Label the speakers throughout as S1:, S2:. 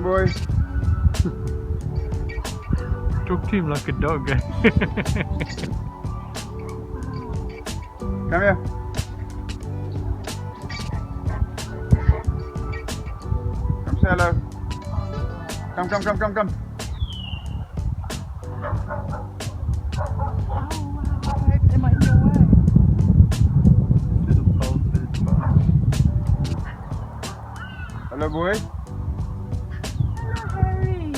S1: boy.
S2: Talk to him like a dog.
S1: Come here. Come say hello. Come.
S3: Am I in your way?
S2: Little pulse in its mouth.
S1: Hello, boy.
S3: Hello, Harry.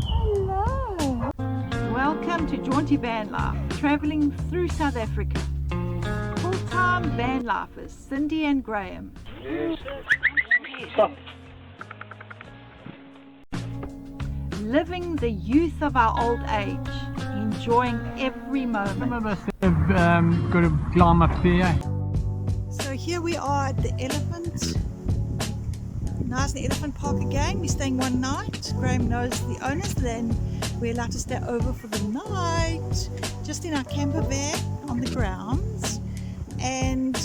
S3: Hello. Welcome to Jaunti Vanlife, travelling through South Africa. Full-time van lifers, Cindy and Graham.
S2: Stop.
S3: Living the youth of our old age, enjoying every moment.
S2: Some of us have got to climb up there.
S3: So here we are at the Knysna Elephant Park again. We're staying one night. Graham knows the owners, then we're allowed to stay over for the night, just in our camper van on the grounds. And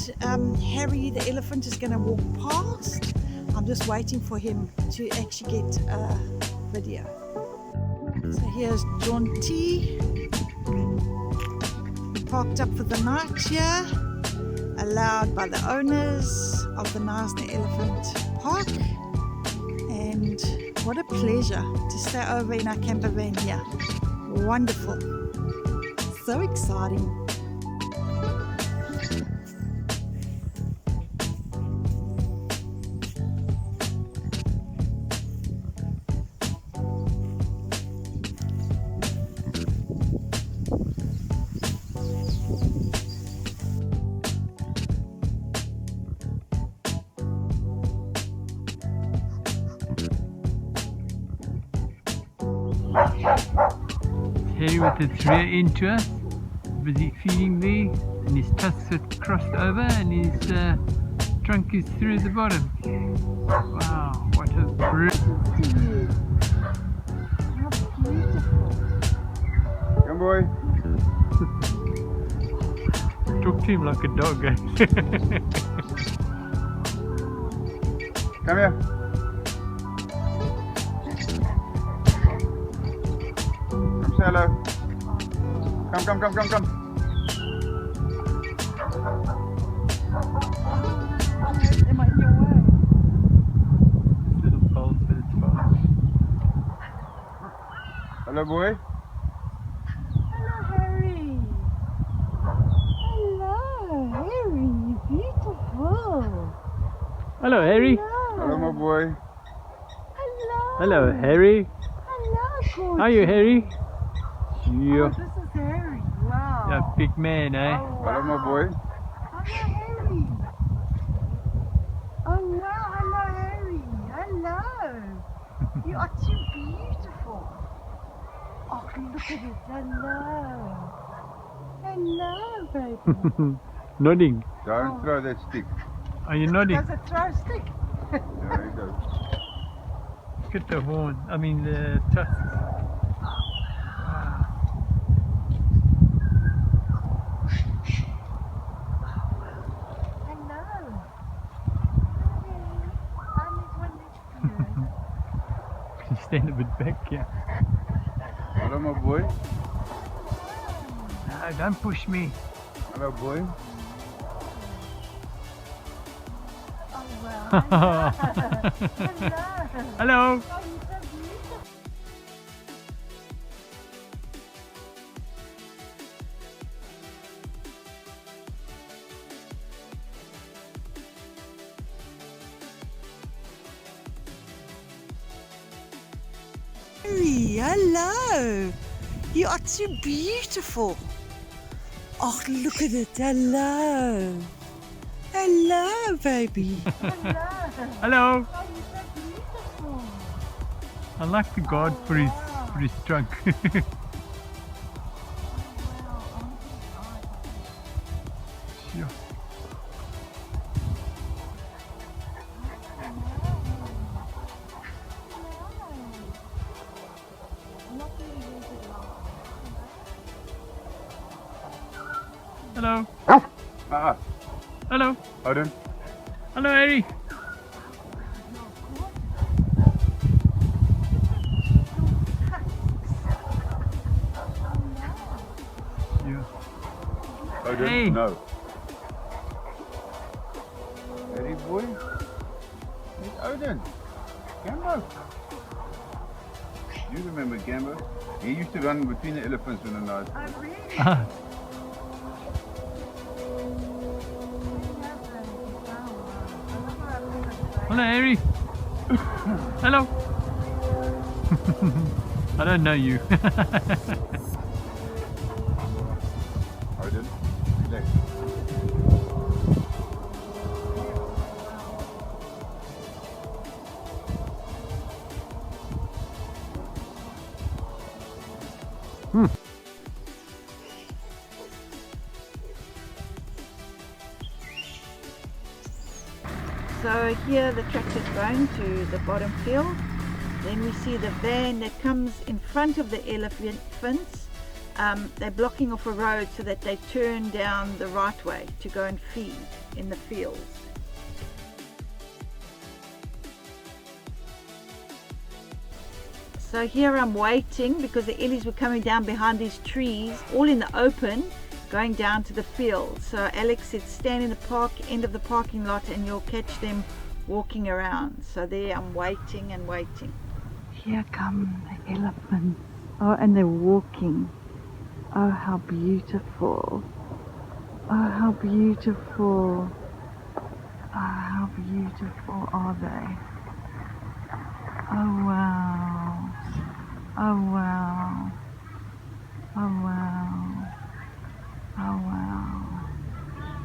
S3: Harry the elephant is going to walk past. I'm just waiting for him to actually get a video. So here's Jaunti. We parked up for the night here, allowed by the owners of the Knysna Elephant Park. And what a pleasure to stay over in our camper van here. Wonderful. So exciting.
S2: Harry with its rear end to us, busy feeding there, and his tusks are crossed over and his trunk is through the bottom. Wow, what a brilliant.
S3: How beautiful.
S1: Come, boy.
S2: Talk to him like a dog.
S1: Come here. Come say hello. Come.
S3: Am I in your way?
S2: Little pulse in its mouth.
S1: Hello, boy.
S3: Hello, Harry. Hello, Harry. You're beautiful.
S2: Hello, Harry.
S1: Hello, my boy.
S3: Hello.
S2: Hello, Harry.
S3: Hello, gorgeous.
S2: How are you, Harry?
S3: Oh,
S2: Yeah,
S3: this is Harry. Wow.
S2: yeah, big man, eh?
S3: Oh,
S1: Hello, my boy.
S3: Hello, Harry. Oh, wow. Hello, Harry. Hello. You are too beautiful. Oh, look at it. Hello. Hello, baby.
S2: Nodding.
S1: Don't throw that stick.
S2: Are you nodding?
S3: Does it throw a stick?
S1: There you go.
S2: Look at the horn. I mean the tusks.
S3: Hello. I'm this one next to you.
S2: Can you stand a bit back? Yeah.
S1: Hello, my boy.
S2: No, don't push me.
S1: Hello, boy.
S3: Oh, well. Hello.
S2: Hello.
S3: Oh, you're so beautiful. Harry, hello. You are too beautiful. Oh, look at it. Hello. Hello, baby. Hello.
S2: Hello.
S3: Oh, you're so beautiful.
S2: I like the guard
S3: Oh,
S2: for his
S3: wow.
S2: for his trunk.
S3: Oh, wow.
S2: Sure. Hello.
S1: Ah,
S2: Hello.
S1: hold on.
S2: Hello, Harry.
S1: Odin?
S2: Hey.
S1: No. Ready, boy? It's Odin. Gambo. You remember Gambo? He used to run between the elephants in the night.
S3: Oh, really?
S2: Ah, hello, Harry. Hello. I don't know you.
S1: Odin, relax.
S3: So here the tractor's going to the bottom field. Then we see the van that comes in front of the elephants. They're blocking off a road so that they turn down the right way to go and feed in the fields. So here I'm waiting because the Ellies were coming down behind these trees, all in the open, going down to the field. So Alex said stand in the park, end of the parking lot, and you'll catch them walking around. So there I'm waiting and waiting. Here come the elephants. Oh, and they're walking. Oh, how beautiful. Oh, how beautiful. Oh, how beautiful are they? Oh, wow. Oh, wow. Oh, wow. Oh, wow.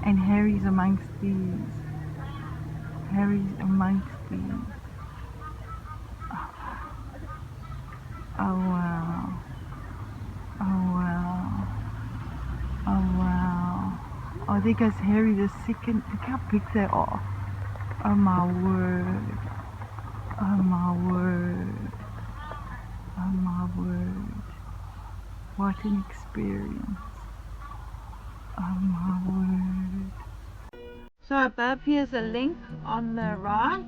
S3: And Harry's amongst these. Harry's amongst these. Oh, wow. Oh, wow. Oh, wow. Oh, there goes Harry the second. Look how big they are. Oh, my word. Oh, my word. Oh, my word. What an experience. Oh, my word. So above here's a link on the right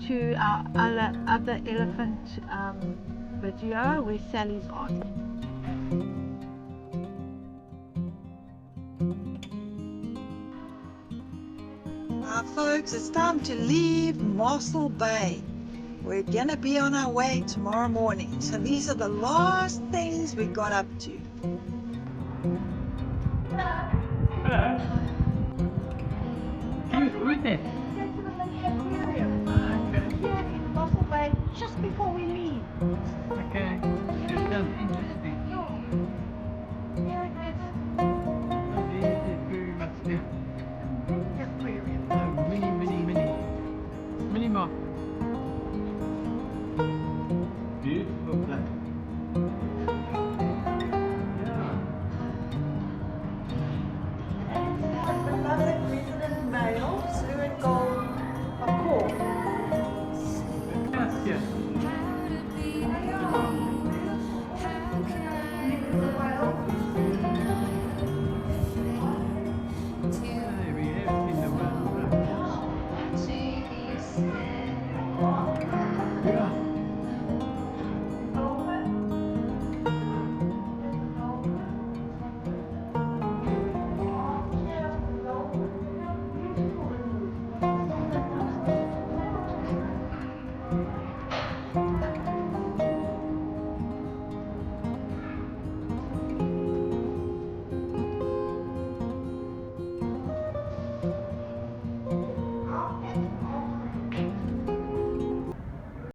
S3: to our other elephant video where Sally's on. Folks, it's time to leave Mossel Bay. We're gonna be on our way tomorrow morning. So these are the last things we got up to.
S2: hello. Who's this?
S3: Get to the mini-aquarium. Here in Mossel Bay, just before we leave.
S2: Okay. This sounds interesting.
S3: Here it is.
S2: Oh, this is very much there.
S3: Aquarium.
S2: Oh, mini moth. Beautiful place.
S3: Beloved resident male, blue and gold macaw.
S2: Yes, yes. Hey, we have seen the one. Yeah.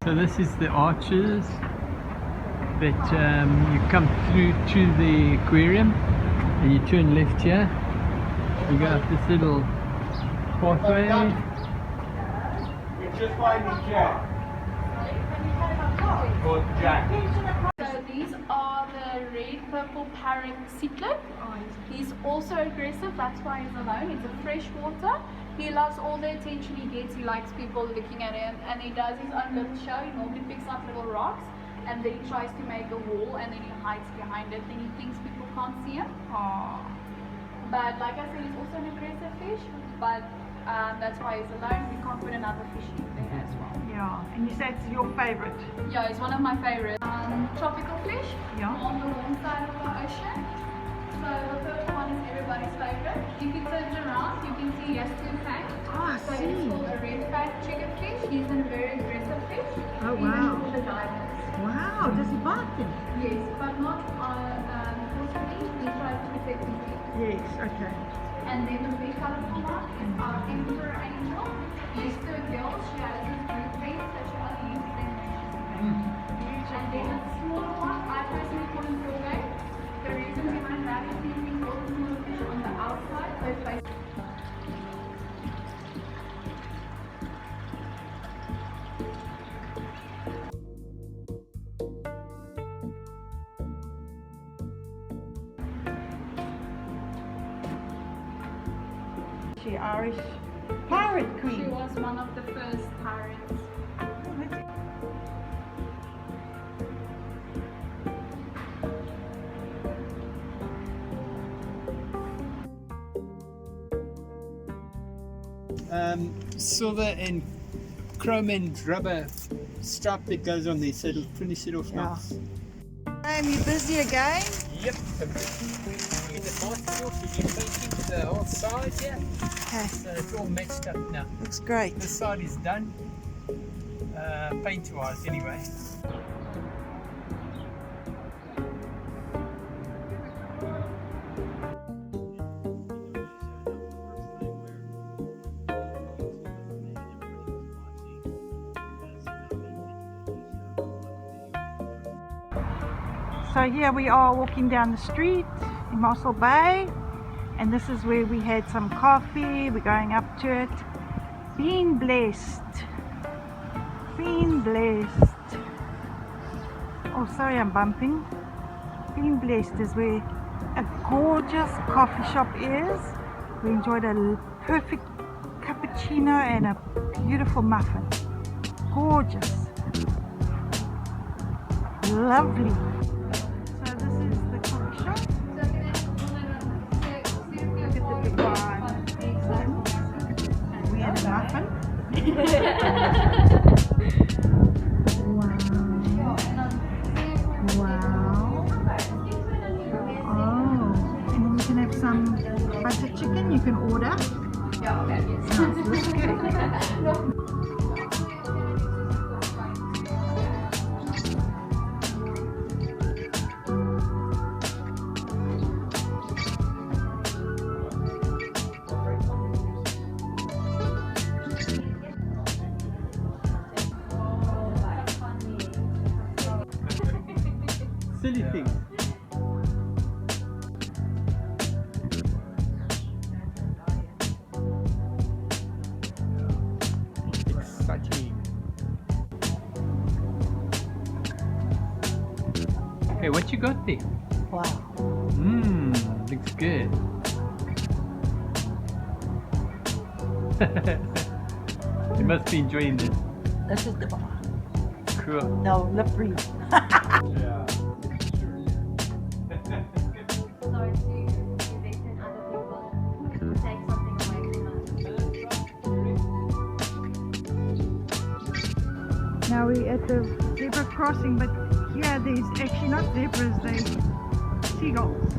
S2: So this is the arches that you come through to the aquarium and you turn left here. You go up this little pathway.
S1: We're just finding Jack. Called Jack.
S4: So these are the red purple parrot cichlid. He's also aggressive, that's why he's alone. He's a freshwater. He loves all the attention he gets. He likes people looking at him, and he does his own little show. He normally picks up little rocks and then he tries to make a wall and then he hides behind it and he thinks people can't see him.
S3: Aww.
S4: But like I said, he's also an aggressive fish, but that's why he's alone. We can't put another fish in there as well.
S3: Yeah, and you say it's your favorite.
S4: Yeah, he's one of my favorites. Tropical fish,
S3: Yeah.
S4: on the warm side of the ocean. So the first one is everybody's favorite. If you turn it around, you can see he has two fangs.
S3: Oh, I
S4: So
S3: see.
S4: it's called a red fang triggerfish. He's a very aggressive fish.
S3: Oh,
S4: Even
S3: wow.
S4: for the divers.
S3: Wow, does he bark then?
S4: Yes, but not forcefully. He tries to protect his feet.
S3: Yes, okay.
S4: And then the big colorful one is our emperor angel. He's to a girl. She has this blue face that she only uses them when she's pregnant. And then the smaller one, I personally call him Frogay. The reason behind that is he's been called the smaller fish on the outside, so it's like
S3: She Irish pirate
S4: she
S3: queen.
S4: was one of the first pirates.
S2: Silver and chrome and rubber stripe that goes on there, so it'll finish it off nice.
S3: Graham, you busy again?
S2: Yep. In the bicycle, so you painting the whole side here.
S3: Okay,
S2: So it's all matched up now.
S3: looks great.
S2: This side is done, paint wise anyway.
S3: So here we are walking down the street in Mossel Bay, and this is where we had some coffee. We're going up to it. Being blessed. Being blessed. Oh, sorry, I'm bumping. Being blessed is where a gorgeous coffee shop is. We enjoyed a perfect cappuccino and a beautiful muffin. Gorgeous. Lovely. So this is the coffee shop. Look at the divine. And we had a muffin. Wow. Oh, and then you can have some butter chicken you can order. Nice, looks good.
S2: Silly things. Exciting. Okay, what you got there?
S3: Wow.
S2: Looks good. You must be enjoying this.
S3: This is the bar.
S2: Cool.
S3: No, lip read.
S2: Yeah.
S5: Start to eviction other people to take something away from us.
S3: Now we're at the zebra crossing, but here there's actually not zebras, they're seagulls.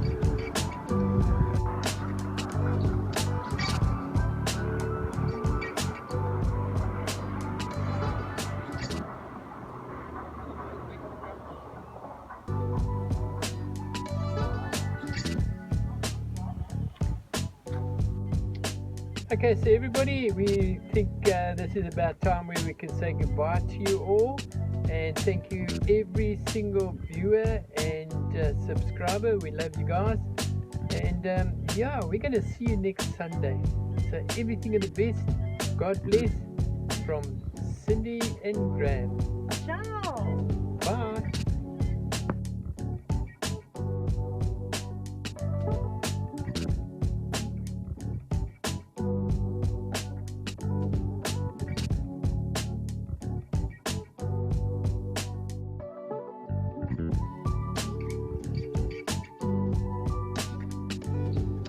S2: Okay, so everybody, we think this is about time where we can say goodbye to you all, and thank you every single viewer and subscriber. We love you guys, and yeah, we're gonna see you next Sunday. So everything of the best. God bless from Cindy and Graham.
S3: Ciao!